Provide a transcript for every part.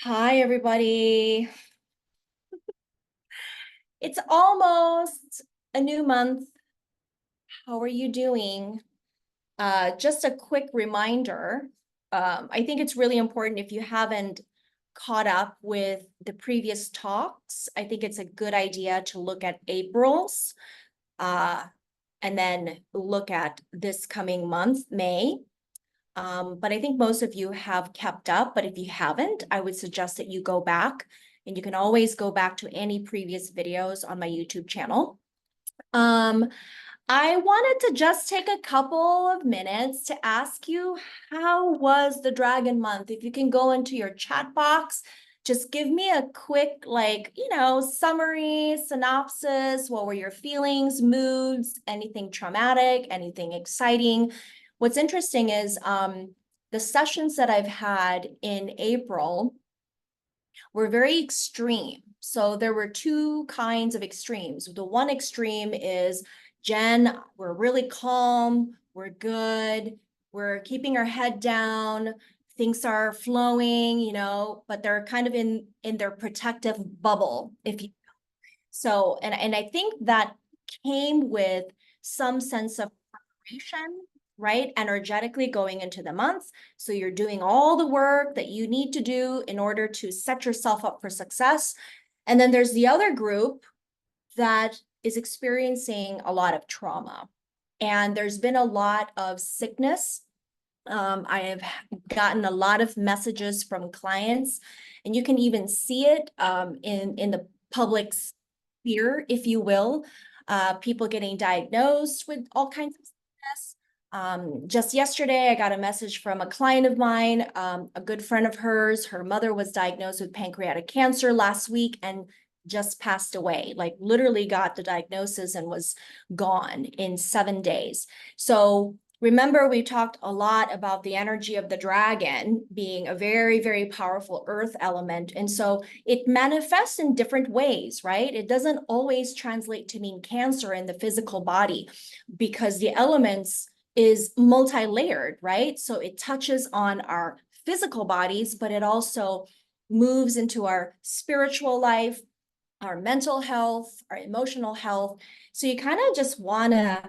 Hi, everybody. It's almost a new month. How are you doing? Just a quick reminder. I think it's really important if you haven't caught up with the previous talks. I think it's a good idea to look at April's uh, and then look at this coming month, May. But I think most of you have kept up, but if you haven't, I would suggest that you go back and you can always go back to any previous videos on my YouTube channel. Um, I wanted to just take a couple of minutes to ask you, how was the Dragon Month? If you can go into your chat box, just give me a quick, summary, synopsis. What were your feelings, moods, anything traumatic, anything exciting? What's interesting is the sessions that I've had in April were very extreme. So there were two kinds of extremes. The one extreme is, Jen, we're really calm, we're good, we're keeping our head down, things are flowing, but they're kind of in their protective bubble, if you so, and I think that came with some sense of preparation, right? Energetically going into the month. So you're doing all the work that you need to do in order to set yourself up for success. And then there's the other group that is experiencing a lot of trauma. And there's been a lot of sickness. I have gotten a lot of messages from clients, and you can even see it in the public sphere, if you will. People getting diagnosed with all kinds of sickness. Just yesterday, I got a message from a client of mine, a good friend of hers. Her mother was diagnosed with pancreatic cancer last week and just passed away, like literally got the diagnosis and was gone in 7 days. So remember, we talked a lot about the energy of the dragon being a very, very powerful earth element. And so it manifests in different ways, right? It doesn't always translate to mean cancer in the physical body, because the elements is multi-layered, right? So it touches on our physical bodies, but it also moves into our spiritual life, our mental health, our emotional health. So you kind of just want to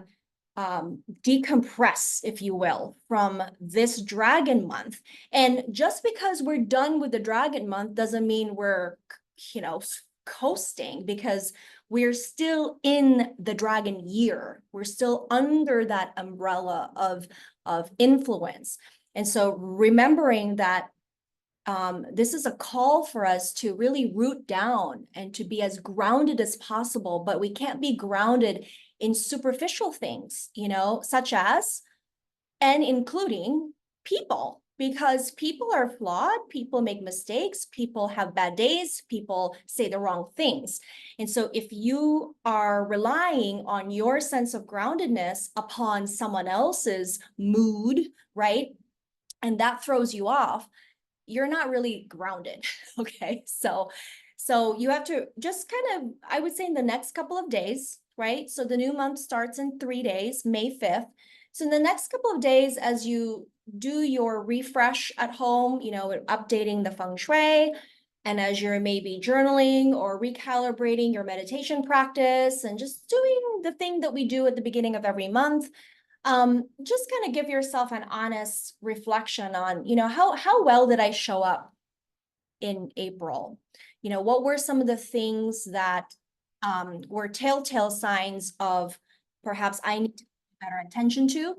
decompress, if you will, from this Dragon Month. And just because we're done with the Dragon Month doesn't mean we're, coasting, because we're still in the Dragon Year. We're still under that umbrella of influence. And so remembering that this is a call for us to really root down and to be as grounded as possible, but we can't be grounded in superficial things, such as, and including people, because people are flawed, people make mistakes, people have bad days, people say the wrong things. And so if you are relying on your sense of groundedness upon someone else's mood, right, and that throws you off, you're not really grounded. Okay. So you have to just kind of, I would say, in the next couple of days, right? So the new month starts in 3 days, May 5th. So in the next couple of days, as you do your refresh at home, updating the feng shui, and as you're maybe journaling or recalibrating your meditation practice and just doing the thing that we do at the beginning of every month, just kind of give yourself an honest reflection on, how well did I show up in April? What were some of the things that were telltale signs of perhaps I need to pay better attention to,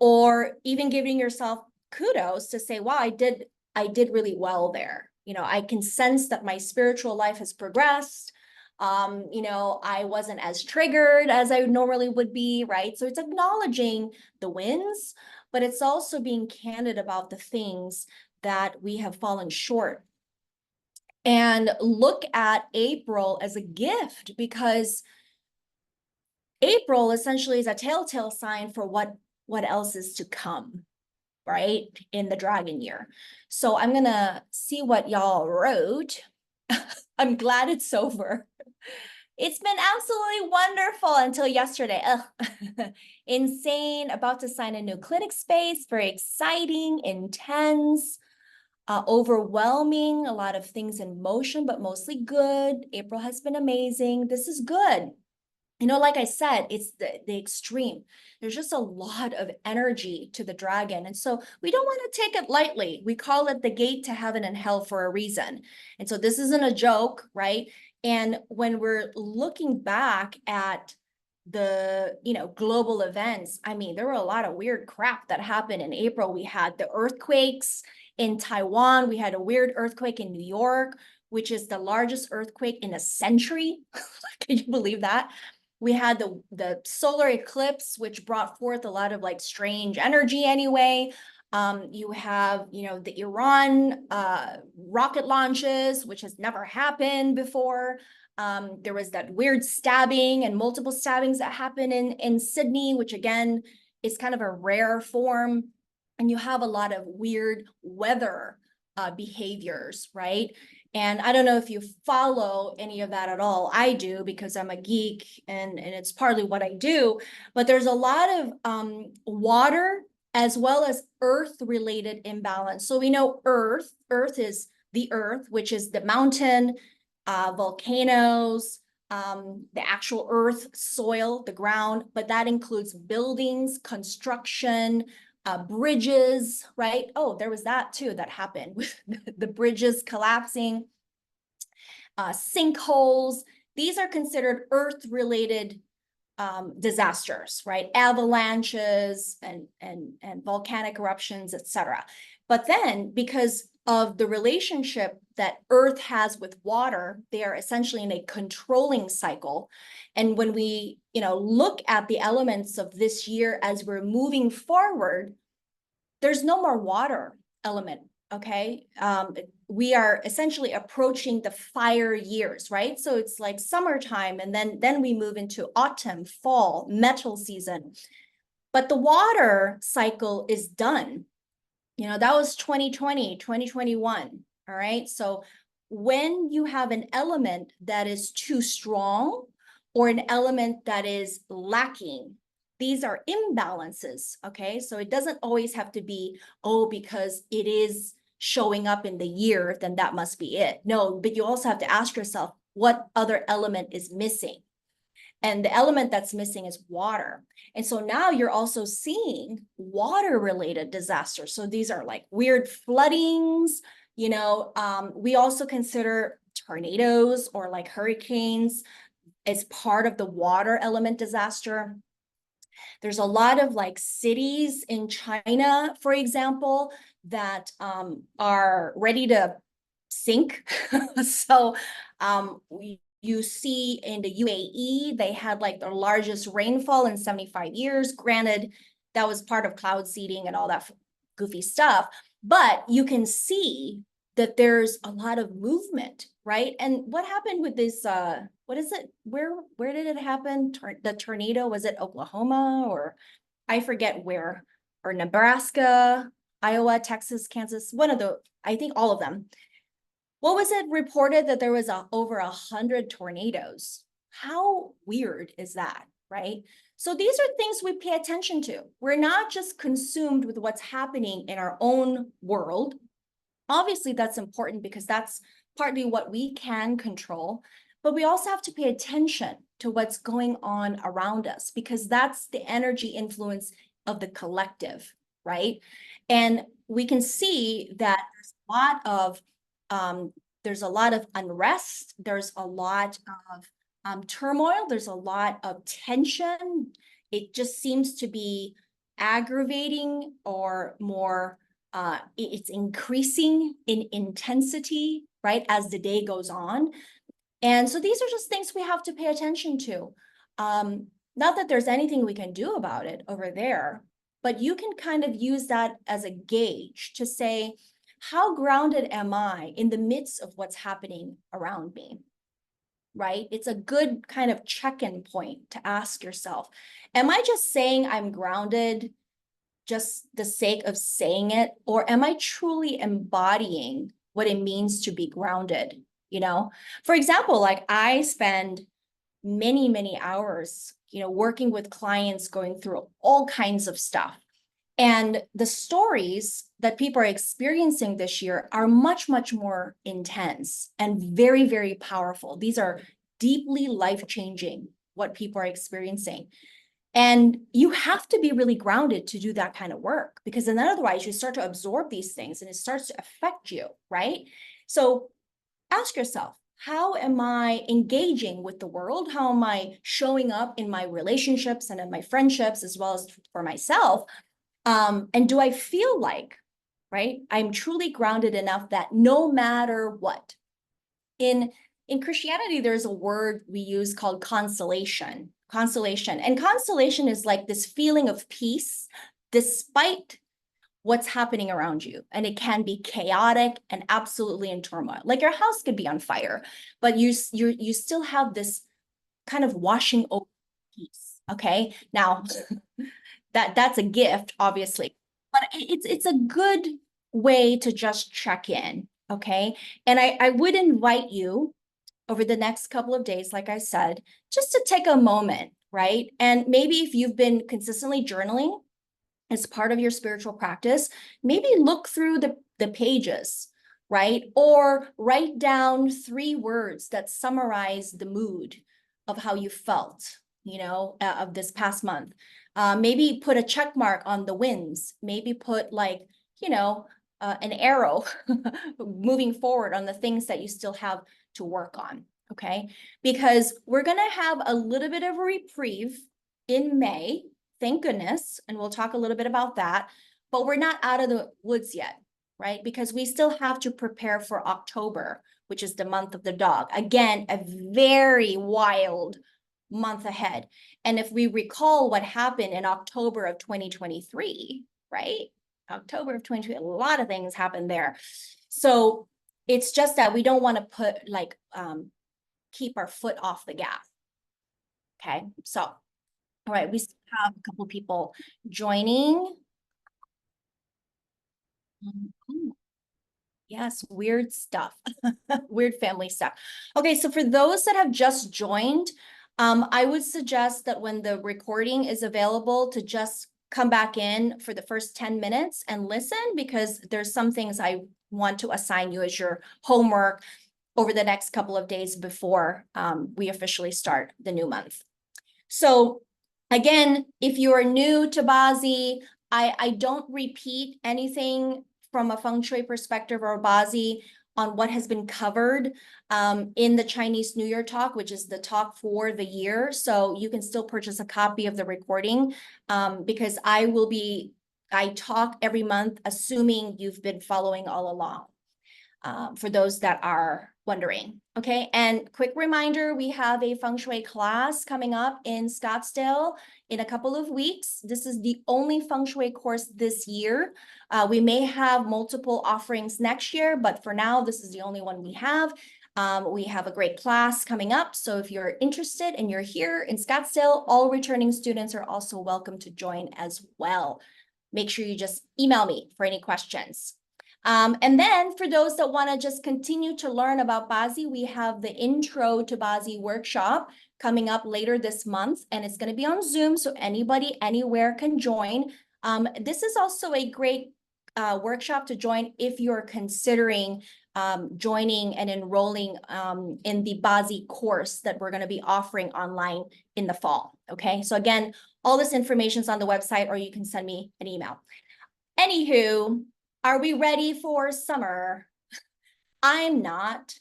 or even giving yourself kudos to say, wow, I did really well there. I can sense that my spiritual life has progressed. I wasn't as triggered as I normally would be, right? So it's acknowledging the wins, but it's also being candid about the things that we have fallen short. And look at April as a gift, because April essentially is a telltale sign for what else is to come, right, in the dragon year. So I'm gonna see what y'all wrote. I'm glad it's over. It's been absolutely wonderful until yesterday. Ugh. Insane, about to sign a new clinic space, very exciting, intense. overwhelming, a lot of things in motion, but mostly good. April has been amazing. This is good. You know, like I said, it's the extreme. There's just a lot of energy to the dragon. And so we don't want to take it lightly. We call it the gate to heaven and hell for a reason. And so this isn't a joke, right? And when we're looking back at the, global events, I mean, there were a lot of weird crap that happened in April. We had the earthquakes in Taiwan. We had a weird earthquake in New York, which is the largest earthquake in a century. Can you believe that? We had the solar eclipse, which brought forth a lot of like strange energy anyway. You have, the Iran rocket launches, which has never happened before. There was that weird stabbing and multiple stabbings that happened in Sydney, which again is kind of a rare form. And you have a lot of weird weather behaviors, right? And I don't know if you follow any of that at all. I do because I'm a geek and it's partly what I do. But there's a lot of water as well as earth-related imbalance. So we know earth is the earth, which is the mountain, volcanoes, the actual earth, soil, the ground, but that includes buildings, construction, bridges, right? Oh, there was that too that happened with the bridges collapsing, sinkholes. These are considered earth-related disasters, right? Avalanches and volcanic eruptions, etc. But then, because of the relationship that Earth has with water, they are essentially in a controlling cycle. And when we, look at the elements of this year as we're moving forward, there's no more water element, okay? We are essentially approaching the fire years, right? So it's like summertime, and then we move into autumn, fall, metal season. But the water cycle is done. That was 2020, 2021, all right? So when you have an element that is too strong or an element that is lacking, these are imbalances, okay? So it doesn't always have to be, because it is showing up in the year, then that must be it. No, but you also have to ask yourself, what other element is missing? And the element that's missing is water. And so now you're also seeing water-related disasters. So these are like weird floodings, we also consider tornadoes or like hurricanes as part of the water element disaster. There's a lot of like cities in China, for example, that are ready to sink. So you see in the UAE, they had like the largest rainfall in 75 years. Granted, that was part of cloud seeding and all that goofy stuff, but you can see that there's a lot of movement, right? And what happened with this, what is it? Where did it happen? The tornado, was it Oklahoma or I forget where, or Nebraska, Iowa, Texas, Kansas, I think all of them. What was it reported that there was over 100 tornadoes? How weird is that, right? So these are things we pay attention to. We're not just consumed with what's happening in our own world. Obviously, that's important because that's partly what we can control, but we also have to pay attention to what's going on around us because that's the energy influence of the collective, right? And we can see that there's a lot of unrest, there's a lot of turmoil, there's a lot of tension. It just seems to be aggravating or more, it's increasing in intensity, right, as the day goes on. And so these are just things we have to pay attention to. Not that there's anything we can do about it over there, but you can kind of use that as a gauge to say, how grounded am I in the midst of what's happening around me, right? It's a good kind of check-in point to ask yourself, am I just saying I'm grounded just the sake of saying it, or am I truly embodying what it means to be grounded? For example, like I spend many, many hours, working with clients going through all kinds of stuff. And the stories that people are experiencing this year are much, much more intense and very, very powerful. These are deeply life-changing, what people are experiencing. And you have to be really grounded to do that kind of work, because then otherwise you start to absorb these things and it starts to affect you, right? So ask yourself, how am I engaging with the world? How am I showing up in my relationships and in my friendships, as well as for myself? And do I feel like, right, I'm truly grounded enough that no matter what, in Christianity, there's a word we use called consolation. And consolation is like this feeling of peace despite what's happening around you. And it can be chaotic and absolutely in turmoil. Like your house could be on fire, but you still have this kind of washing over peace. Okay. Now that's a gift, obviously, but it's a good way to just check in. Okay. And I would invite you over the next couple of days, like I said, just to take a moment, right? And maybe if you've been consistently journaling as part of your spiritual practice, maybe look through the pages, right? Or write down 3 words that summarize the mood of how you felt, of this past month. Maybe put a check mark on the wins. Maybe put like, an arrow moving forward on the things that you still have to work on, okay? Because we're gonna have a little bit of a reprieve in May, thank goodness, and we'll talk a little bit about that, but we're not out of the woods yet, right? Because we still have to prepare for October, which is the month of the dog. Again, a very wild month ahead. And if we recall what happened in October of 2023, right? October of 2020, a lot of things happened there. So it's just that we don't want to put like, keep our foot off the gas. Okay, so, all right, we still have a couple people joining. Yes, weird stuff, weird family stuff. Okay, so for those that have just joined, I would suggest that when the recording is available to just come back in for the first 10 minutes and listen, because there's some things I want to assign you as your homework over the next couple of days before we officially start the new month. So again, if you are new to BaZi, I don't repeat anything from a Feng Shui perspective or BaZi on what has been covered in the Chinese New Year talk, which is the talk for the year. So you can still purchase a copy of the recording because I talk every month, assuming you've been following all along. For those that are wondering. Okay, and quick reminder, we have a Feng Shui class coming up in Scottsdale in a couple of weeks. This is the only Feng Shui course this year. We may have multiple offerings next year, but for now, this is the only one we have. We have a great class coming up. So if you're interested and you're here in Scottsdale, all returning students are also welcome to join as well. Make sure you just email me for any questions. And then for those that want to just continue to learn about BaZi, we have the Intro to BaZi workshop coming up later this month, and it's going to be on Zoom, so anybody anywhere can join. This is also a great workshop to join if you're considering joining and enrolling in the BaZi course that we're going to be offering online in the fall. Okay, so again, all this information is on the website, or you can send me an email. Anywho, are we ready for summer? I'm not.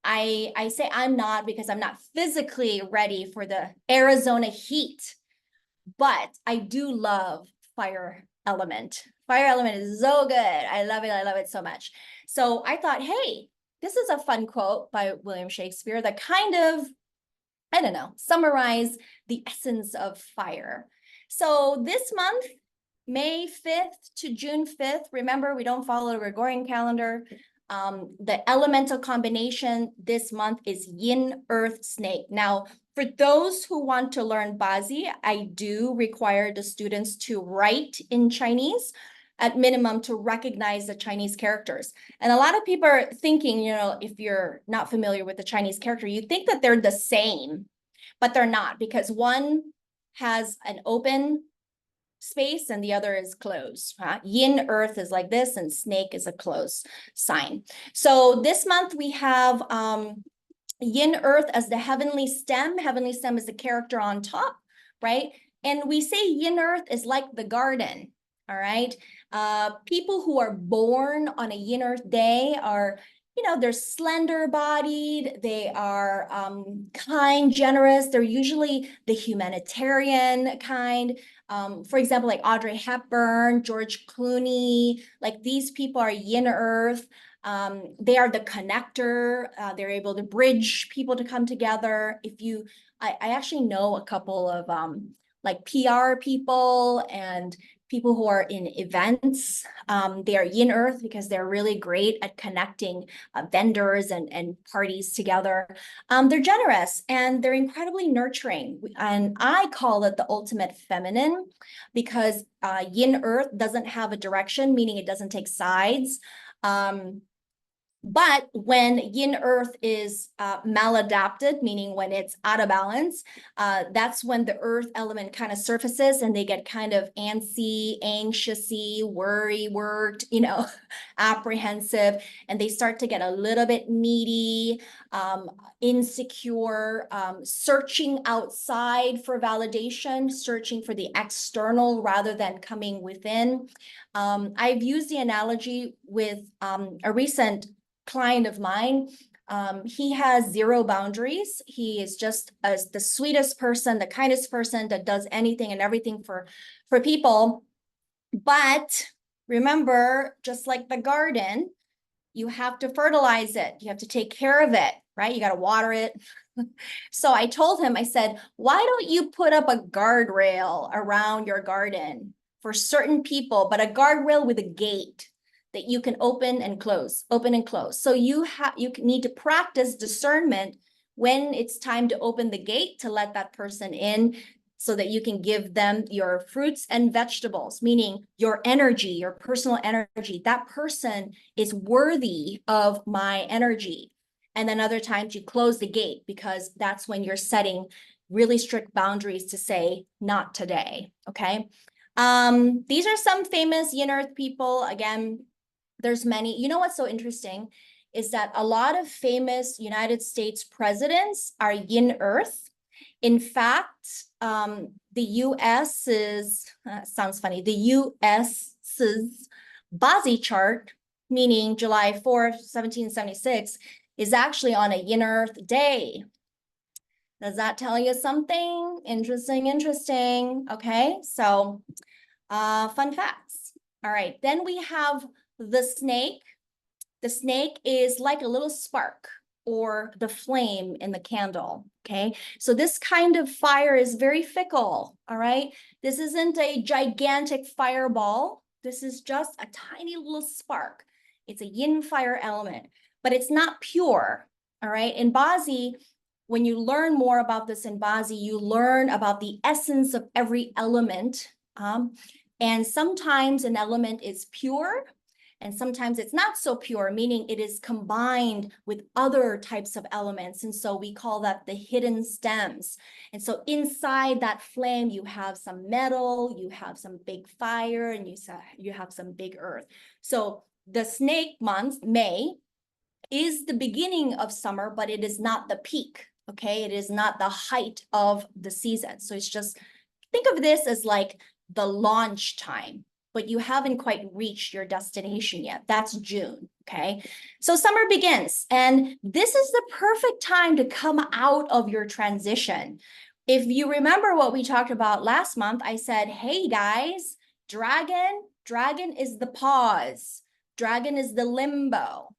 I say I'm not because I'm not physically ready for the Arizona heat, but I do love fire element. Fire element is so good. I love it. I love it so much. So I thought, hey, this is a fun quote by William Shakespeare that kind of, I don't know, summarize the essence of fire. So this month, May 5th to June 5th, remember, we don't follow the Gregorian calendar. The elemental combination this month is Yin Earth Snake. Now, for those who want to learn BaZi, I do require the students to write in Chinese at minimum to recognize the Chinese characters. And a lot of people are thinking, if you're not familiar with the Chinese character, you think that they're the same, but they're not, because one has an open space and the other is close. Yin earth is like this and snake is a close sign. So this month we have yin earth as the heavenly stem. Heavenly stem is the character on top, right? And we say yin earth is like the garden, all right? People who are born on a yin earth day are, they're slender bodied, they are kind, generous. They're usually the humanitarian kind. For example, like Audrey Hepburn, George Clooney, like these people are yin earth. They are the connector. They're able to bridge people to come together. I actually know a couple of like PR people and people who are in events. They are yin earth because they're really great at connecting vendors and parties together. They're generous and they're incredibly nurturing. And I call it the ultimate feminine because yin earth doesn't have a direction, meaning it doesn't take sides. But when yin earth is maladapted, meaning when it's out of balance, that's when the earth element kind of surfaces and they get kind of antsy, anxiousy, worked, apprehensive, and they start to get a little bit needy, insecure, searching outside for validation, searching for the external rather than coming within. I've used the analogy with a recent client of mine. He has zero boundaries. He is just the sweetest person, the kindest person that does anything and everything for people. But remember, just like the garden, you have to fertilize it. You have to take care of it, right? You got to water it. So I told him, I said, why don't you put up a guardrail around your garden for certain people, but a guardrail with a gate that you can open and close. So you need to practice discernment when it's time to open the gate to let that person in so that you can give them your fruits and vegetables, meaning your energy, your personal energy. That person is worthy of my energy. And then other times you close the gate because that's when you're setting really strict boundaries to say, not today, okay? These are some famous yin earth people. Again, there's many. You know what's so interesting is that a lot of famous United States presidents are yin earth. In fact, the U.S. sounds funny, the U.S.'s BaZi chart, meaning July 4th, 1776, is actually on a yin earth day. Does that tell you something? Interesting. Okay, so fun facts. All right, then we have the snake. The snake is like a little spark or the flame in the candle, okay? So this kind of fire is very fickle, all right? This isn't a gigantic fireball. This is just a tiny little spark. It's a yin fire element, but it's not pure, all right? In BaZi, when you learn more about this in BaZi, you learn about the essence of every element. And sometimes an element is pure, and sometimes it's not so pure, meaning it is combined with other types of elements. And so we call that the hidden stems. And so inside that flame, you have some metal, you have some big fire, and you have some big earth. So the snake month, May, is the beginning of summer, but it is not the peak, okay? It is not the height of the season. So it's just, think of this as like the launch time, but you haven't quite reached your destination yet. That's June, okay? So summer begins, and this is the perfect time to come out of your transition. If you remember what we talked about last month, I said, hey guys, dragon is the pause. Dragon is the limbo.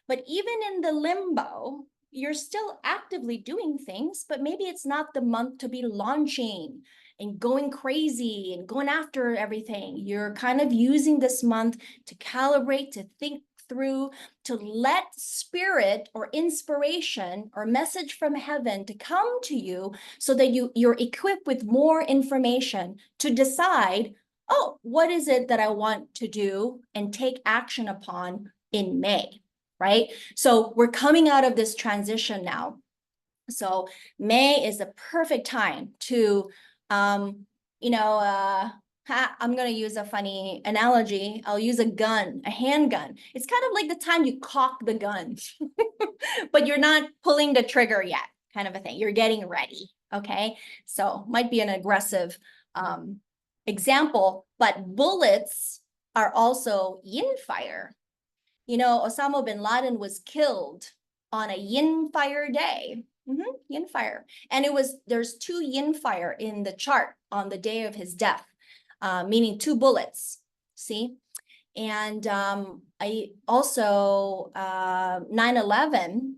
But even in the limbo, you're still actively doing things, but maybe it's not the month to be launching and going crazy and going after everything. You're kind of using this month to calibrate, to think through, to let spirit or inspiration or message from heaven to come to you so that you're equipped with more information to decide, oh, what is it that I want to do and take action upon in May, right? So we're coming out of this transition now. So May is a perfect time to I'm going to use a funny analogy. I'll use a gun, a handgun. It's kind of like the time you cock the gun, but you're not pulling the trigger yet, kind of a thing. You're getting ready. Okay. So might be an aggressive example, but bullets are also yin fire. You know, Osama bin Laden was killed on a yin fire day. Yin fire. And there's 2 yin fire in the chart on the day of his death. Meaning 2 bullets, see? And I also, 9/11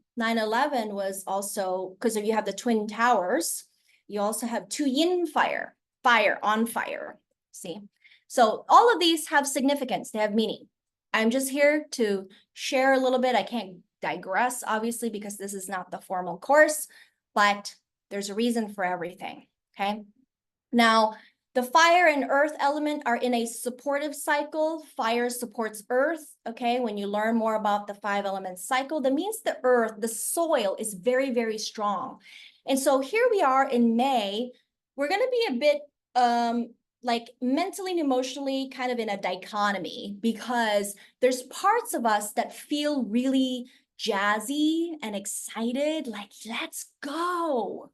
was also, because if you have the Twin Towers, you also have 2 yin fire, fire on fire, see? So all of these have significance, they have meaning. I'm just here to share a little bit. I can't digress, obviously, because this is not the formal course, but there's a reason for everything, okay? Now, the fire and earth element are in a supportive cycle. Fire supports earth, okay? When you learn more about the 5 element cycle, that means the earth, the soil is very, very strong. And so here we are in May. We're going to be a bit like mentally and emotionally kind of in a dichotomy, because there's parts of us that feel really jazzy and excited, like, let's go.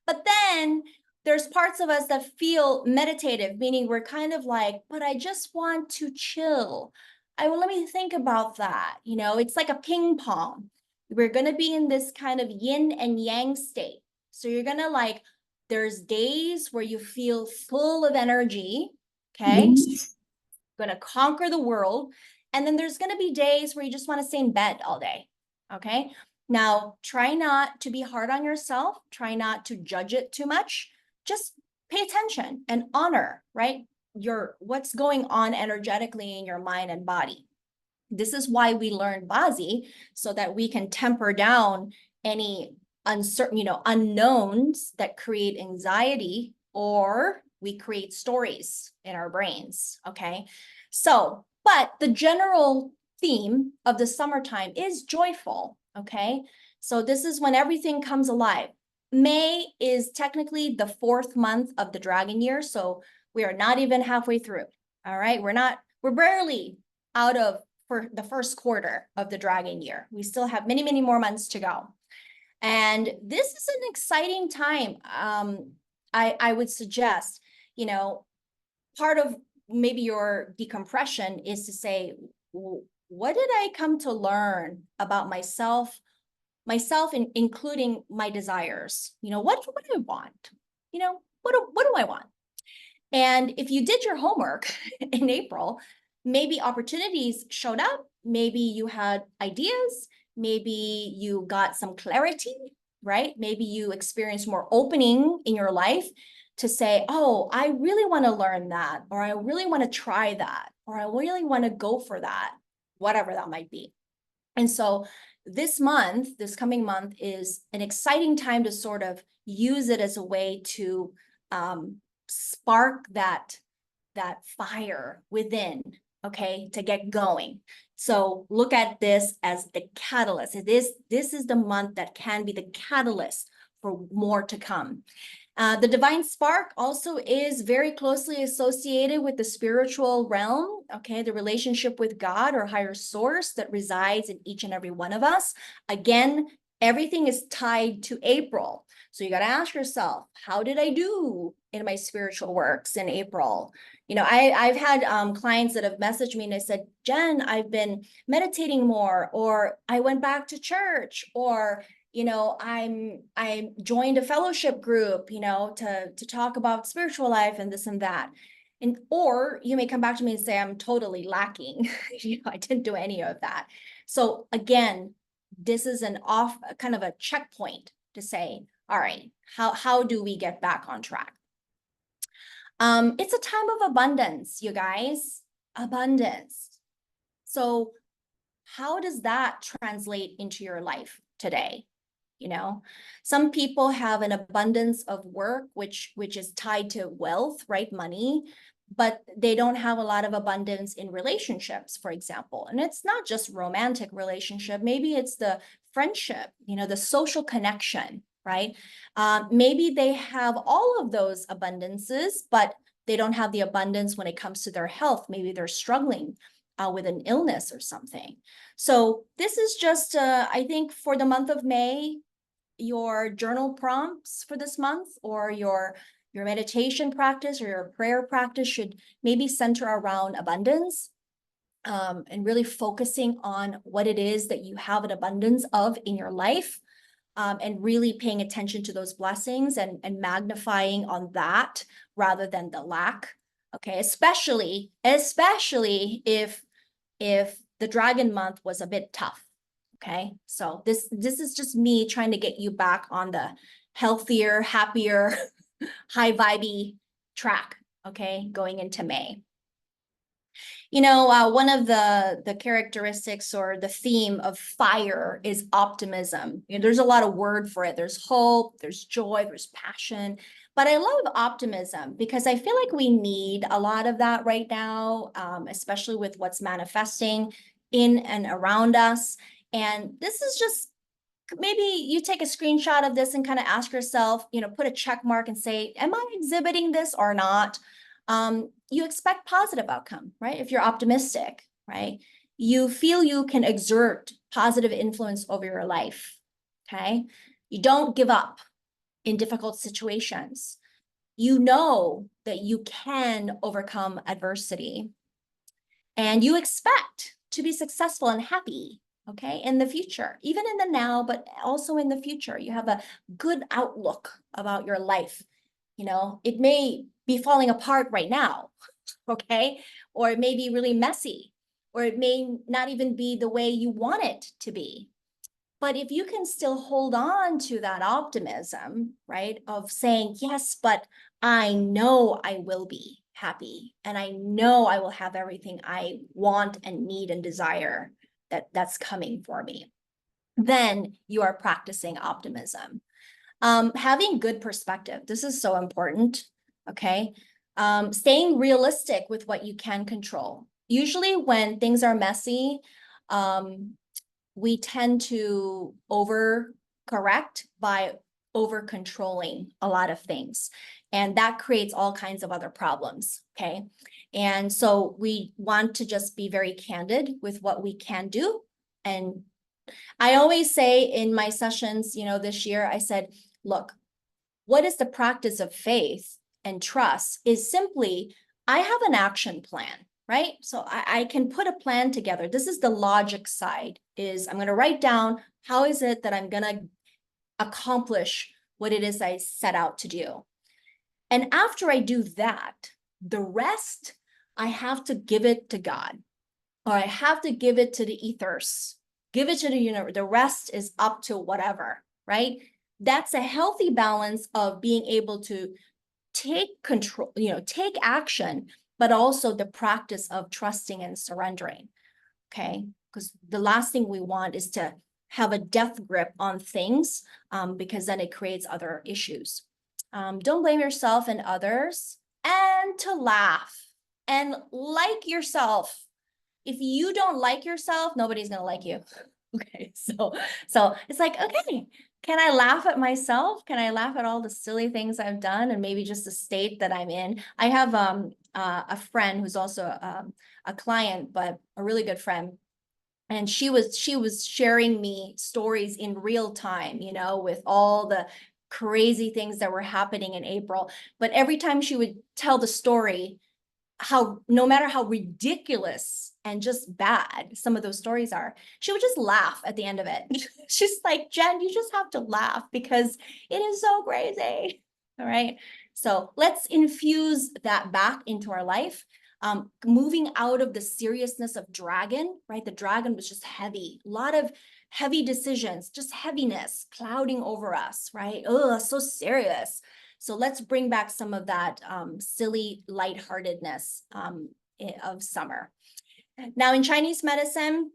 But then there's parts of us that feel meditative, meaning we're kind of like, but I just want to chill. Let me think about that. You know, it's like a ping pong. We're going to be in this kind of yin and yang state. So you're going to like, there's days where you feel full of energy, okay? Going to conquer the world. And then there's going to be days where you just want to stay in bed all day, okay? Now, try not to be hard on yourself. Try not to judge it too much. Just pay attention and honor, right? What's going on energetically in your mind and body. This is why we learn BaZi, so that we can temper down any uncertain, unknowns that create anxiety, or we create stories in our brains, okay? So, but the general theme of the summertime is joyful, okay? So this is when everything comes alive. May is technically the 4th month of the dragon year, so we are not even halfway through, all right? We're barely out of for the first quarter of the dragon year. We still have many, many more months to go. And this is an exciting time. I would suggest, part of maybe your decompression is to say, what did I come to learn about myself, including my desires? What do I want? What do I want? And if you did your homework in April, maybe opportunities showed up, maybe you had ideas, maybe you got some clarity, right? Maybe you experienced more opening in your life to say, oh, I really want to learn that, or I really want to try that, or I really want to go for that, whatever that might be. And so this coming month is an exciting time to sort of use it as a way to spark that fire within, okay, to get going. So look at this as the catalyst. This is the month that can be the catalyst for more to come. The divine spark also is very closely associated with the spiritual realm, okay, the relationship with God or higher source that resides in each and every one of us. Again, everything is tied to April. So you got to ask yourself, how did I do in my spiritual works in April? I've had clients that have messaged me and they said, Jen, I've been meditating more, or I went back to church, or I joined a fellowship group, to talk about spiritual life and this and that. Or you may come back to me and say, I'm totally lacking. I didn't do any of that. So again, this is kind of a checkpoint to say, all right, how do we get back on track? It's a time of abundance, you guys, abundance. So how does that translate into your life today? Some people have an abundance of work, which is tied to wealth, right? Money, but they don't have a lot of abundance in relationships, for example. And it's not just romantic relationship. Maybe it's the friendship, the social connection, right? Maybe they have all of those abundances, but they don't have the abundance when it comes to their health. Maybe they're struggling with an illness or something. So this is just, I think for the month of May, your journal prompts for this month, or your meditation practice or your prayer practice should maybe center around abundance, and really focusing on what it is that you have an abundance of in your life, and really paying attention to those blessings and magnifying on that rather than the lack. Okay, especially if the dragon month was a bit tough. Okay, so this is just me trying to get you back on the healthier, happier, high vibey track. Okay, going into May. You know, one of the characteristics or the theme of fire is optimism. You know, there's a lot of word for it. There's hope, there's joy, there's passion. But I love optimism because I feel like we need a lot of that right now, especially with what's manifesting in and around us. And this is just, maybe you take a screenshot of this and kind of ask yourself, you know, put a check mark and say, am I exhibiting this or not? You expect positive outcome, right? If you're optimistic, right? You feel you can exert positive influence over your life, okay? You don't give up in difficult situations. You know that you can overcome adversity, and you expect to be successful and happy, okay, in the future, even in the now, but also in the future. You have a good outlook about your life. You know, it may be falling apart right now, okay, or it may be really messy, or it may not even be the way you want it to be. But if you can still hold on to that optimism, right, of saying, yes, but I know I will be happy, and I know I will have everything I want and need and desire that's coming for me, then you are practicing optimism. Having good perspective, this is so important, okay? Staying realistic with what you can control. Usually when things are messy, we tend to overcorrect by over controlling a lot of things. And that creates all kinds of other problems, okay? And so we want to just be very candid with what we can do. And I always say in my sessions, you know, this year, I said, look, what is the practice of faith and trust is simply, I have an action plan, right? So I can put a plan together. This is the logic side, is I'm going to write down, how is it that I'm going to accomplish what it is I set out to do? And after I do that, the rest, I have to give it to God, or I have to give it to the ethers, give it to the universe. The rest is up to whatever, right? That's a healthy balance of being able to take control, you know, take action, but also the practice of trusting and surrendering, okay? Because the last thing we want is to have a death grip on things, because then it creates other issues. Don't blame yourself and others, and to laugh and like yourself. If you don't like yourself, nobody's gonna like you. Okay, so it's like, okay, can I laugh at myself? Can I laugh at all the silly things I've done and maybe just the state that I'm in? I have a friend who's also a client, but a really good friend. And she was sharing me stories in real time, you know, with all the crazy things that were happening in April. But every time she would tell the story, how no matter how ridiculous and just bad some of those stories are, she would just laugh at the end of it. She's like, Jen, you just have to laugh because it is so crazy. All right. So let's infuse that back into our life. Moving out of the seriousness of dragon, right? The dragon was just heavy, a lot of heavy decisions, just heaviness clouding over us, right? Oh, so serious. So let's bring back some of that silly lightheartedness of summer. Now in Chinese medicine,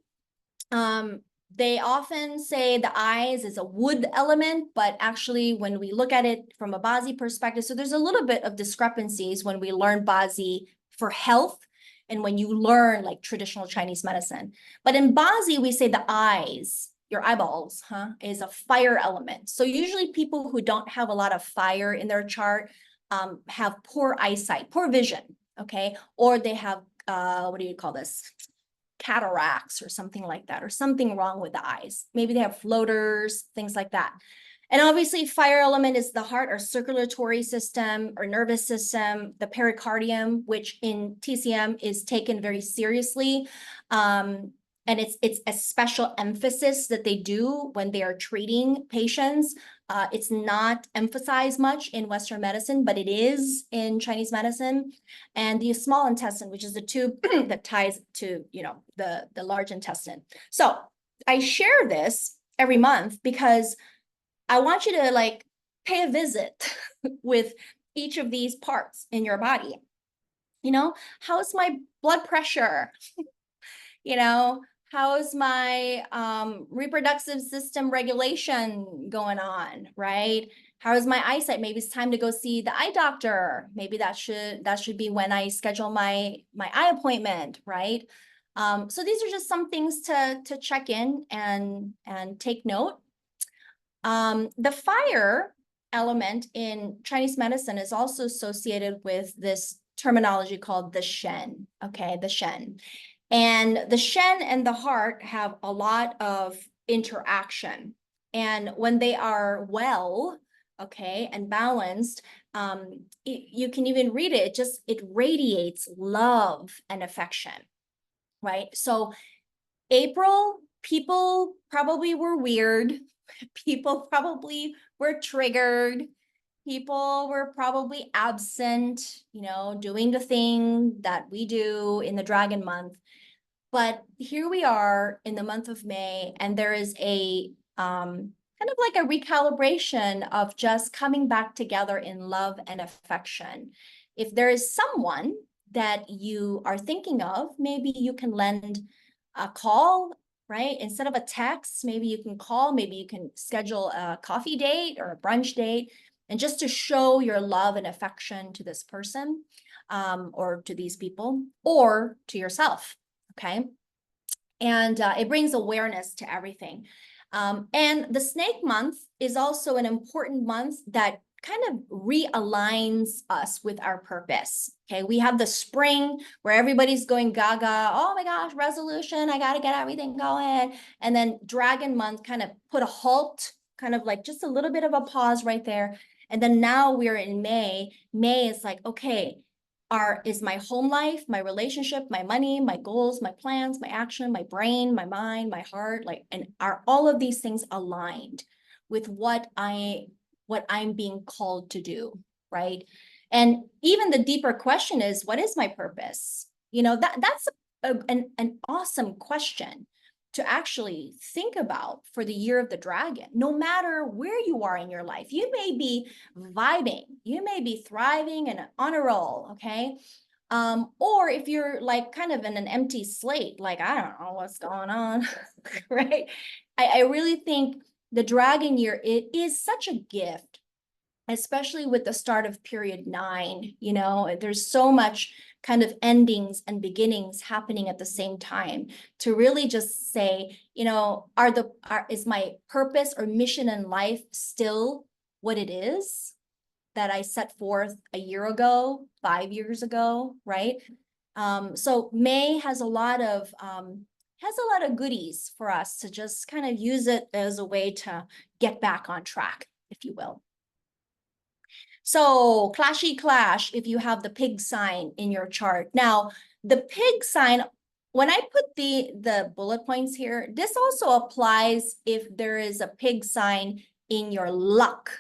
they often say the eyes is a wood element, but actually when we look at it from a BaZi perspective, so there's a little bit of discrepancies when we learn BaZi for health and when you learn like traditional Chinese medicine. But in BaZi, we say the eyes, your eyeballs, is a fire element. So usually people who don't have a lot of fire in their chart, have poor eyesight, poor vision, okay? Or they have, what do you call this? Cataracts or something like that, or something wrong with the eyes. Maybe they have floaters, things like that. And obviously fire element is the heart or circulatory system or nervous system, the pericardium, which in TCM is taken very seriously. And it's a special emphasis that they do when they are treating patients. It's not emphasized much in Western medicine, but it is in Chinese medicine. And the small intestine, which is the tube that ties to, the large intestine. So I share this every month because I want you to like pay a visit with each of these parts in your body. How's my blood pressure? How's my reproductive system regulation going on, right? How is my eyesight? Maybe it's time to go see the eye doctor. Maybe that should be when I schedule my eye appointment, right? So these are just some things to check in and take note. The fire element in Chinese medicine is also associated with this terminology called the Shen, okay, the Shen. And the Shen and the heart have a lot of interaction. And when they are well, okay, and balanced, you can even read it, it radiates love and affection, right? So April, people probably were weird. People probably were triggered. People were probably absent, doing the thing that we do in the Dragon Month. But here we are in the month of May, and there is a kind of like a recalibration of just coming back together in love and affection. If there is someone that you are thinking of, maybe you can lend a call, right? Instead of a text, maybe you can call, maybe you can schedule a coffee date or a brunch date, and just to show your love and affection to this person, or to these people, or to yourself. Okay. And it brings awareness to everything. And the snake month is also an important month that kind of realigns us with our purpose. Okay. We have the spring where everybody's going gaga. Oh my gosh, resolution. I got to get everything going. And then Dragon Month kind of put a halt, kind of like just a little bit of a pause right there. And then now we're in May. May is like, okay, is my home life, my relationship, my money, my goals, my plans, my action, my brain, my mind, my heart, and are all of these things aligned with what I'm being called to do, right? And even the deeper question is, what is my purpose? That's an awesome question to actually think about for the year of the dragon. No matter where you are in your life, you may be vibing, you may be thriving and on a roll, okay? Or if you're like kind of in an empty slate, like, I don't know what's going on, right? I really think the dragon year, it is such a gift, especially with the start of period 9, there's so much kind of endings and beginnings happening at the same time to really just say, is my purpose or mission in life still what it is that I set forth a year ago, 5 years ago, right? So May has a lot of goodies for us to just kind of use it as a way to get back on track, if you will. So clashy clash if you have the pig sign in your chart. Now, the pig sign, when I put the bullet points here, this also applies if there is a pig sign in your luck,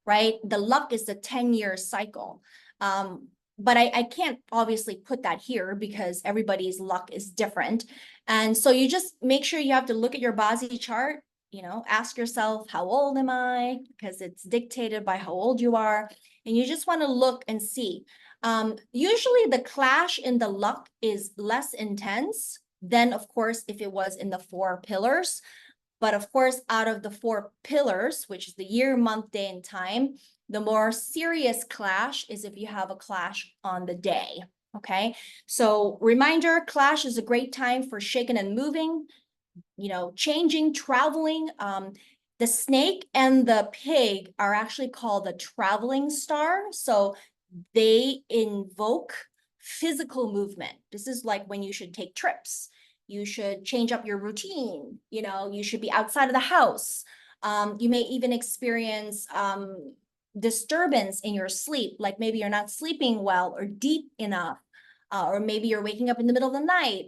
right? The luck is the 10-year cycle. But I can't obviously put that here because everybody's luck is different. And so you just make sure you have to look at your BaZi chart, ask yourself, how old am I? Because it's dictated by how old you are. And you just want to look and see. Usually the clash in the luck is less intense than, of course, if it was in the 4 pillars. But of course, out of the 4 pillars, which is the year, month, day, and time, the more serious clash is if you have a clash on the day. Okay. So reminder, clash is a great time for shaking and moving, changing, traveling. The The snake and the pig are actually called the traveling star. So they invoke physical movement. This is like when you should take trips. You should change up your routine. You know, you should be outside of the house. You may even experience disturbance in your sleep, like maybe you're not sleeping well or deep enough, or maybe you're waking up in the middle of the night.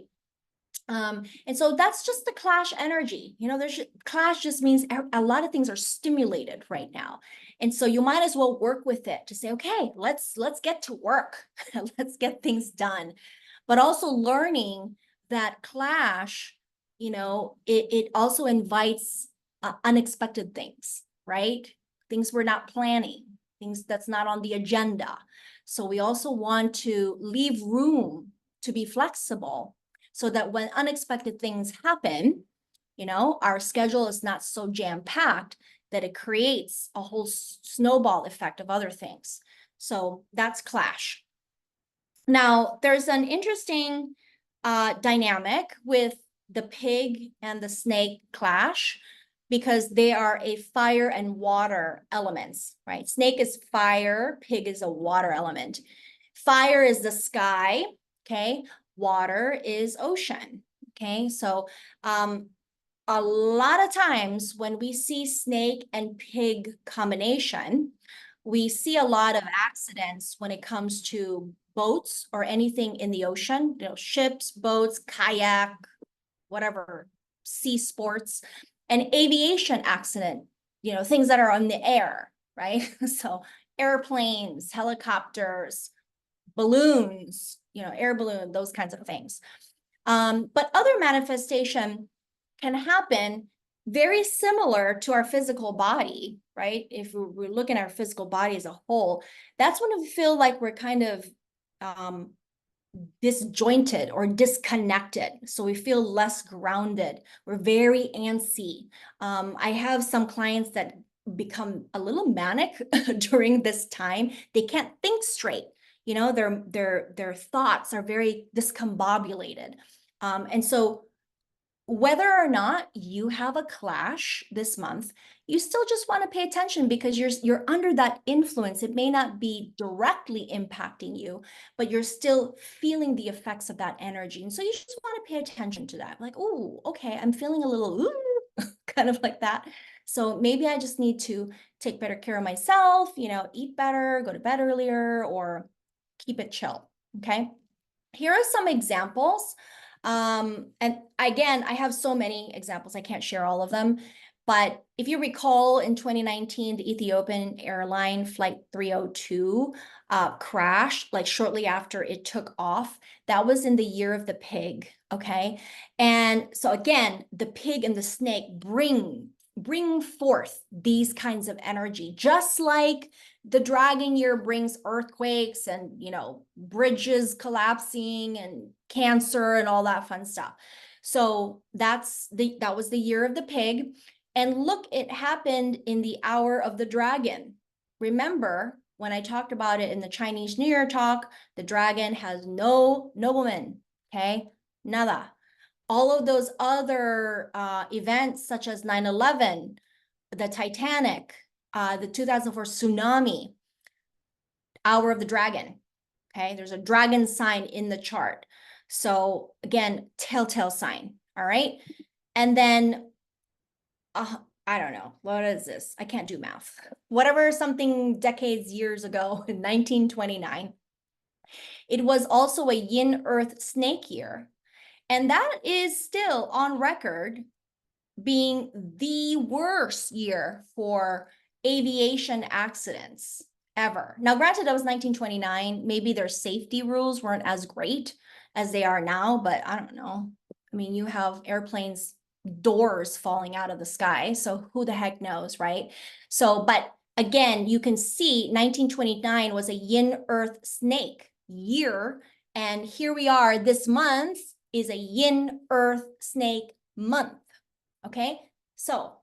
And so that's just the clash energy. You know, clash just means a lot of things are stimulated right now. And so you might as well work with it to say, okay, let's get to work. Let's get things done. But also learning that clash, you know, it also invites unexpected things, right? Things we're not planning, things that's not on the agenda. So we also want to leave room to be flexible so that when unexpected things happen, you know, our schedule is not so jam-packed that it creates a whole snowball effect of other things. So that's clash. Now, there's an interesting dynamic with the pig and the snake clash because they are a fire and water elements, right? Snake is fire, pig is a water element. Fire is the sky, okay? Water is ocean, okay? So a lot of times when we see snake and pig combination, we see a lot of accidents when it comes to boats or anything in the ocean, you know, ships, boats, kayak, whatever, sea sports, and aviation accident, you know, things that are on the air, right? So airplanes, helicopters, balloons, you know, air balloon, those kinds of things. But other manifestation can happen very similar to our physical body, right? If we're looking at our physical body as a whole, that's when we feel like we're kind of disjointed or disconnected. So we feel less grounded. We're very antsy. I have some clients that become a little manic during this time. They can't think straight. You know, their thoughts are very discombobulated. And so whether or not you have a clash this month, you still just want to pay attention because you're under that influence. It may not be directly impacting you, but you're still feeling the effects of that energy. And so you just want to pay attention to that. Like, oh, okay, I'm feeling a little ooh, kind of like that. So maybe I just need to take better care of myself, you know, eat better, go to bed earlier, or keep it chill. Okay. Here are some examples. And again, I have so many examples, I can't share all of them. But if you recall, in 2019, the Ethiopian airline flight 302 crashed like shortly after it took off. That was in the year of the pig, okay? And so again, the pig and the snake bring forth these kinds of energy, just like the dragon year brings earthquakes and, you know, bridges collapsing and cancer and all that fun stuff. So that was the year of the pig. And look, it happened in the hour of the dragon. Remember when I talked about it in the Chinese New Year talk, the dragon has no nobleman, okay? Nada. All of those other events such as 9/11, the Titanic, the 2004 tsunami, hour of the dragon, okay? There's a dragon sign in the chart. So again, telltale sign, all right? And then, I don't know, what is this? I can't do math. Whatever, something decades, years ago in 1929, it was also a yin earth snake year. And that is still on record being the worst year for aviation accidents ever. Now, granted, that was 1929. Maybe their safety rules weren't as great as they are now, but I don't know. I mean, you have airplanes, doors falling out of the sky, so who the heck knows, right? So, but again, you can see 1929 was a yin earth snake year, and here we are, this month is a yin earth snake month. Okay, so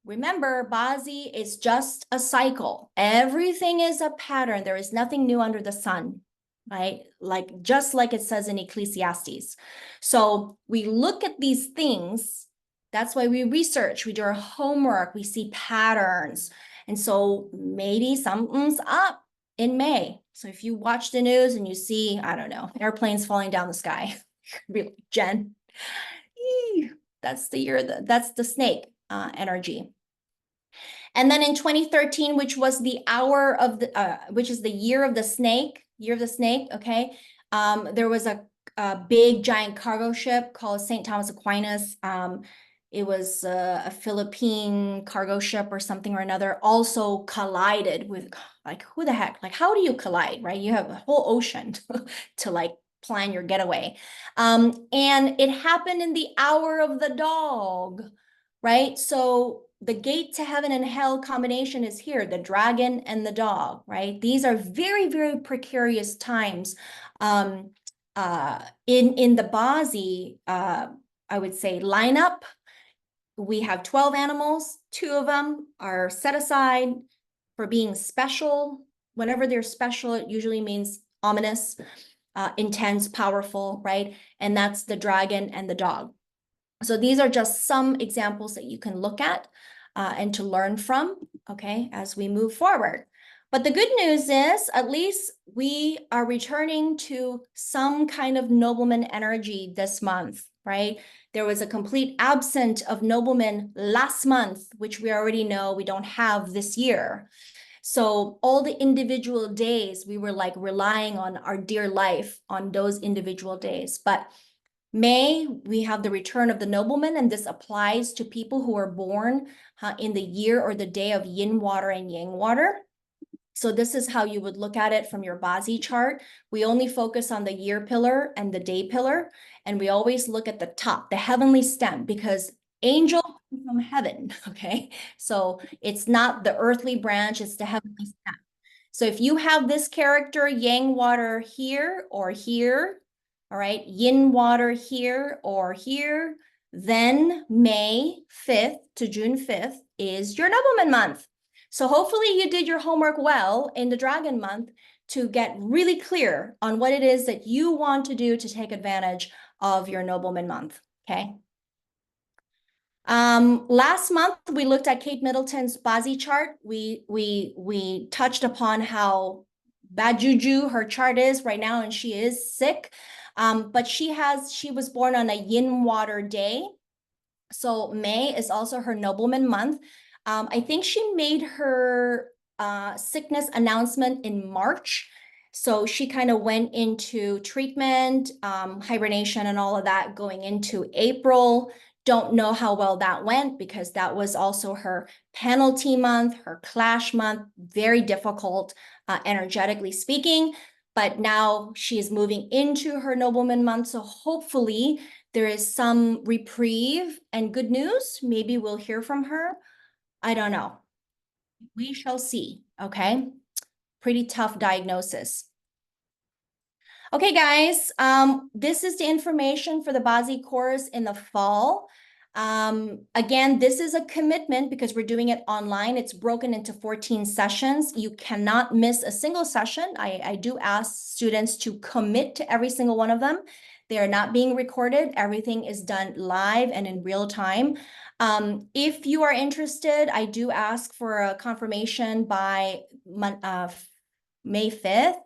remember, BaZi is just a cycle. Everything is a pattern. There is nothing new under the sun, right? Like just like it says in Ecclesiastes. So we look at these things That's why we research, we do our homework, we see patterns. And so maybe something's up in May. So if you watch the news and you see, I don't know, airplanes falling down the sky, be like, Jen, that's the year, that's the snake energy. And then in 2013, which was the hour of the, which is the year of the snake, okay? There was a big giant cargo ship called St. Thomas Aquinas. It was a Philippine cargo ship or something or another, also collided with, like, who the heck? Like, how do you collide, right? You have a whole ocean to like plan your getaway. And it happened in the hour of the dog, right? So the gate to heaven and hell combination is here, the dragon and the dog, right? These are very, very precarious times. In the BaZi, I would say lineup, we have 12 animals. 2 of them are set aside for being special. Whenever they're special, it usually means ominous, intense, powerful, right? And that's the dragon and the dog. So these are just some examples that you can look at and to learn from, okay, as we move forward. But the good news is, at least we are returning to some kind of nobleman energy this month, right? There was a complete absence of nobleman last month, which we already know we don't have this year. So all the individual days, we were like relying on our dear life on those individual days. But May, we have the return of the nobleman, and this applies to people who are born in the year or the day of yin water and yang water. So this is how you would look at it from your BaZi chart. We only focus on the year pillar and the day pillar, and we always look at the top, the heavenly stem, because angel from heaven, okay? So it's not the earthly branch, it's the heavenly stem. So if you have this character, yang water here or here, all right, yin water here or here, then May 5th to June 5th is your nobleman month. So hopefully you did your homework well in the dragon month to get really clear on what it is that you want to do to take advantage of your nobleman month, okay? Last month we looked at Kate Middleton's BaZi chart. We touched upon how bad juju her chart is right now, and she is sick. But she was born on a yin water day. So May is also her nobleman month. I think she made her sickness announcement in March. So she kind of went into treatment, hibernation and all of that going into April. Don't know how well that went because that was also her penalty month, her clash month, very difficult, energetically speaking. But now she is moving into her nobleman month. So hopefully there is some reprieve and good news. Maybe we'll hear from her. I don't know. We shall see, okay? Pretty tough diagnosis. Okay, guys, this is the information for the BaZi course in the fall. Again, this is a commitment because we're doing it online. It's broken into 14 sessions. You cannot miss a single session. I do ask students to commit to every single one of them. They are not being recorded. Everything is done live and in real time. If you are interested, I do ask for a confirmation by May 5th.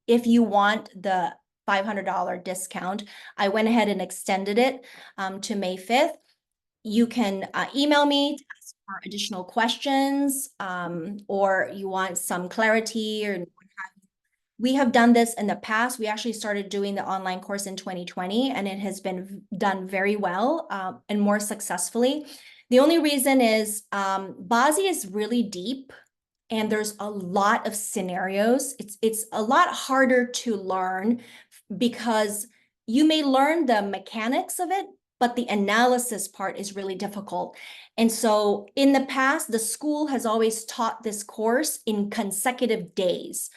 If you want the $500 discount. I went ahead and extended it to May 5th. You can email me to ask for additional questions or you want some clarity or we have done this in the past. We actually started doing the online course in 2020 and it has been done very well and more successfully. The only reason is BaZi is really deep and there's a lot of scenarios. It's a lot harder to learn because you may learn the mechanics of it, but the analysis part is really difficult. And so in the past, the school has always taught this course in consecutive days,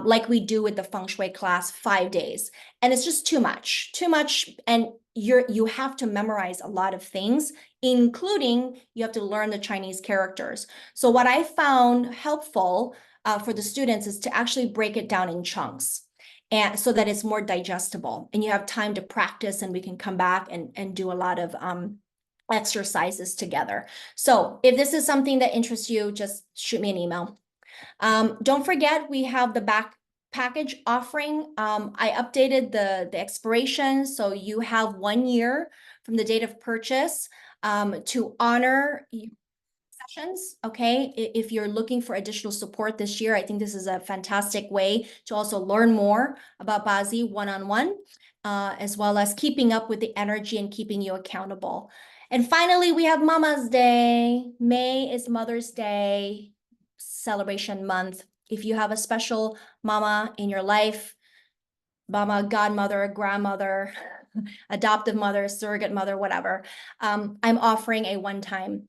like we do with the Feng Shui class, 5 days. And it's just too much. And you have to memorize a lot of things, including you have to learn the Chinese characters. So what I found helpful for the students is to actually break it down in chunks. And so that it's more digestible and you have time to practice and we can come back and do a lot of exercises together. So if this is something that interests you, just shoot me an email. Don't forget, we have the back package offering. I updated the expiration, so you have 1 year from the date of purchase to honor sessions. Okay, if you're looking for additional support this year, I think this is a fantastic way to also learn more about BaZi one-on-one, as well as keeping up with the energy and keeping you accountable. And finally, we have Mama's Day. May is Mother's Day celebration month. If you have a special mama in your life, mama, godmother, grandmother, adoptive mother, surrogate mother, whatever, I'm offering a one-time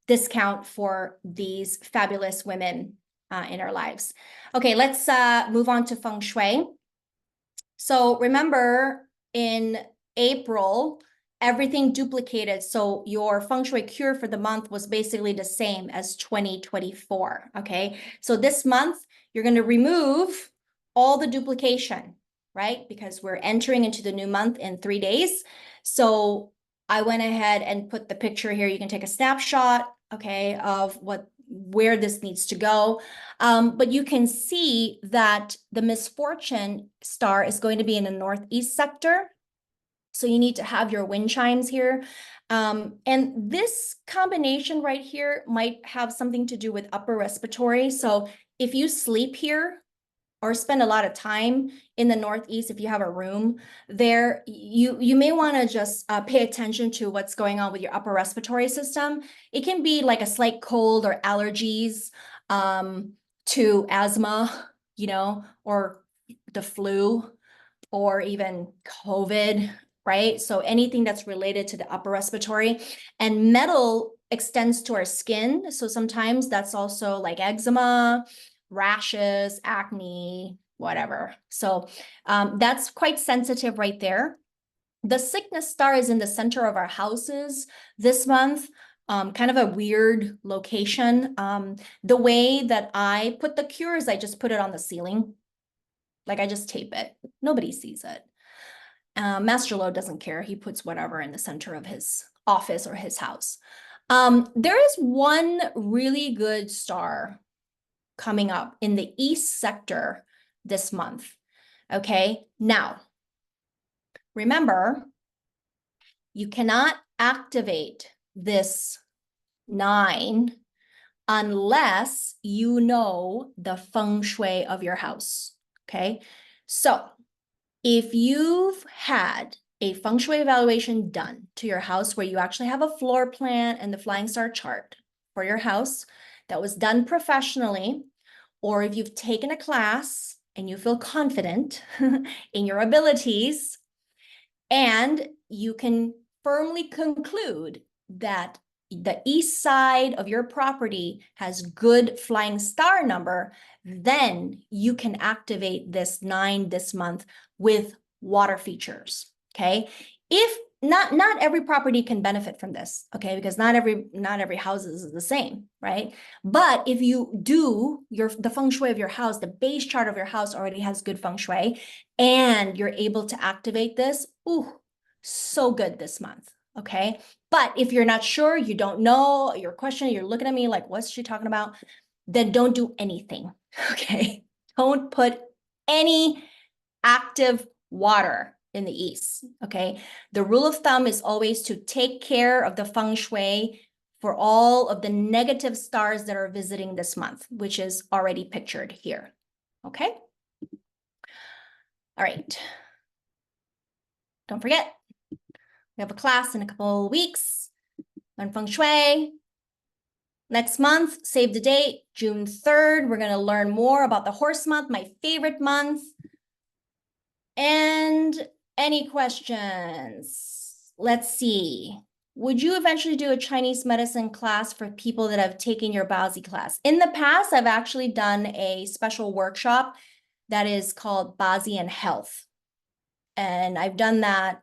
discount for these fabulous women in our lives. Okay, let's move on to Feng Shui. So remember, in April, everything duplicated. So your Feng Shui cure for the month was basically the same as 2024, okay? So this month, you're gonna remove all the duplication, right? Because we're entering into the new month in 3 days. So I went ahead and put the picture here. You can take a snapshot, okay, of where this needs to go. But you can see that the misfortune star is going to be in the northeast sector. So you need to have your wind chimes here. And this combination right here might have something to do with upper respiratory. So if you sleep here or spend a lot of time in the northeast, if you have a room there, you may want to just pay attention to what's going on with your upper respiratory system. It can be like a slight cold or allergies to asthma, you know, or the flu, or even COVID, right? So anything that's related to the upper respiratory. And metal extends to our skin. So sometimes that's also like eczema, rashes, acne, whatever. So that's quite sensitive right there. The sickness star is in the center of our houses this month. Kind of a weird location. The way that I put the cure is I just put it on the ceiling. Like I just tape it. Nobody sees it. Master Lo doesn't care. He puts whatever in the center of his office or his house. There is one really good star coming up in the east sector this month. Okay, now remember, you cannot activate this 9 unless you know the feng shui of your house. Okay, so if you've had a feng shui evaluation done to your house where you actually have a floor plan and the flying star chart for your house that was done professionally, or if you've taken a class and you feel confident in your abilities, and you can firmly conclude that the east side of your property has good flying star number, then you can activate this 9 this month with water features, okay? If not every property can benefit from this, okay? Because not every house is the same, right? But if you do the feng shui of your house, the base chart of your house already has good feng shui, and you're able to activate this, ooh, so good this month, okay? But if you're not sure, you don't know, you're questioning, you're looking at me like, what's she talking about? Then don't do anything, okay? Don't put any active water in the east, okay? The rule of thumb is always to take care of the feng shui for all of the negative stars that are visiting this month, which is already pictured here, okay? All right. Don't forget, we have a class in a couple of weeks, learn feng shui. Next month, save the date, June 3rd. We're going to learn more about the horse month, my favorite month. And any questions? Let's see. Would you eventually do a Chinese medicine class for people that have taken your BaZi class? In the past, I've actually done a special workshop that is called BaZi and Health. And I've done that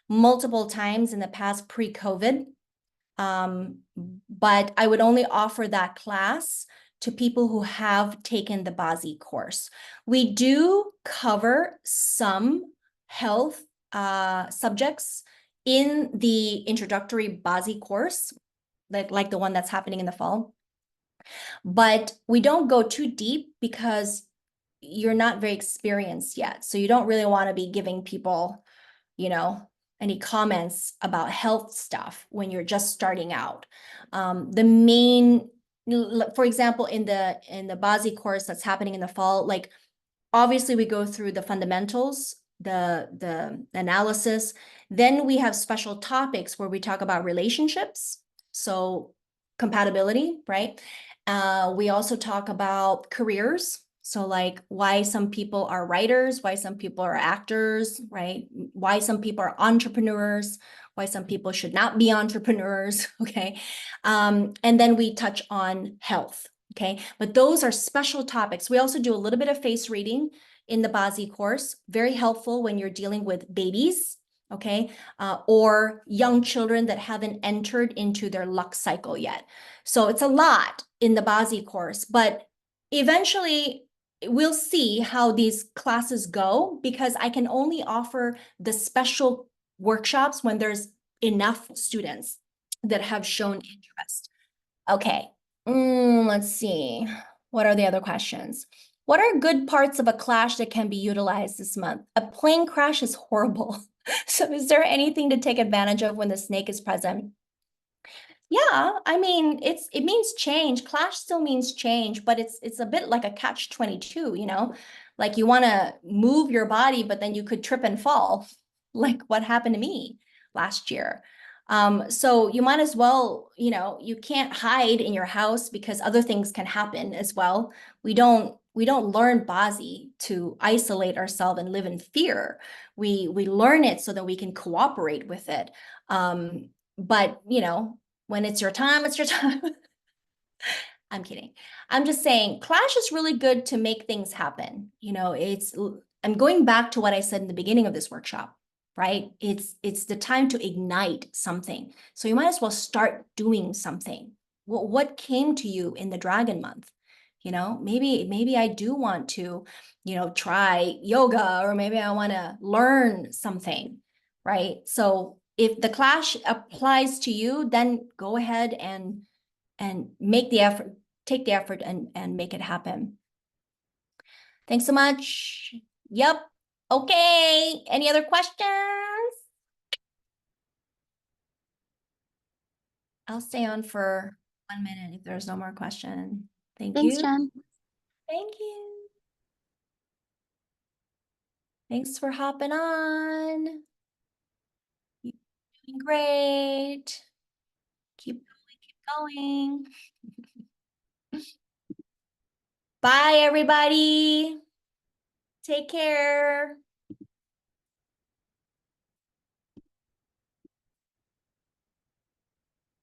multiple times in the past pre-COVID. But I would only offer that class to people who have taken the BaZi course. We do cover some health subjects in the introductory BaZi course, like the one that's happening in the fall. But we don't go too deep because you're not very experienced yet. So you don't really want to be giving people, any comments about health stuff when you're just starting out. The main, for example, in the BaZi course that's happening in the fall, like obviously we go through the fundamentals, the analysis. Then we have special topics where we talk about relationships, so compatibility, right? We also talk about careers. So like why some people are writers, why some people are actors, right? Why some people are entrepreneurs, why some people should not be entrepreneurs, okay? And then we touch on health, okay? But those are special topics. We also do a little bit of face reading in the BaZi course, very helpful when you're dealing with babies, okay? Or young children that haven't entered into their luck cycle yet. So it's a lot in the BaZi course, but eventually we'll see how these classes go because I can only offer the special workshops when there's enough students that have shown interest. Okay, let's see. What are the other questions? What are good parts of a clash that can be utilized this month? A plane crash is horrible. So is there anything to take advantage of when the snake is present? Yeah, I mean, it means change. Clash still means change, but it's a bit like a catch-22, Like you want to move your body, but then you could trip and fall, like what happened to me last year. So you might as well, you can't hide in your house because other things can happen as well. We don't learn BaZi to isolate ourselves and live in fear. We learn it so that we can cooperate with it. But when it's your time, it's your time. I'm kidding. I'm just saying clash is really good to make things happen. I'm going back to what I said in the beginning of this workshop, right? It's the time to ignite something. So you might as well start doing something. What came to you in the Dragon Month? Maybe I do want to, try yoga, or maybe I want to learn something, right? So if the clash applies to you, then go ahead and make the effort, take the effort and make it happen. Thanks so much. Yep. Okay. Any other questions? I'll stay on for 1 minute if there's no more question. Thank Thanks, you. Jen. Thank you. Thanks for hopping on. You're doing great. Keep going. Bye, everybody. Take care.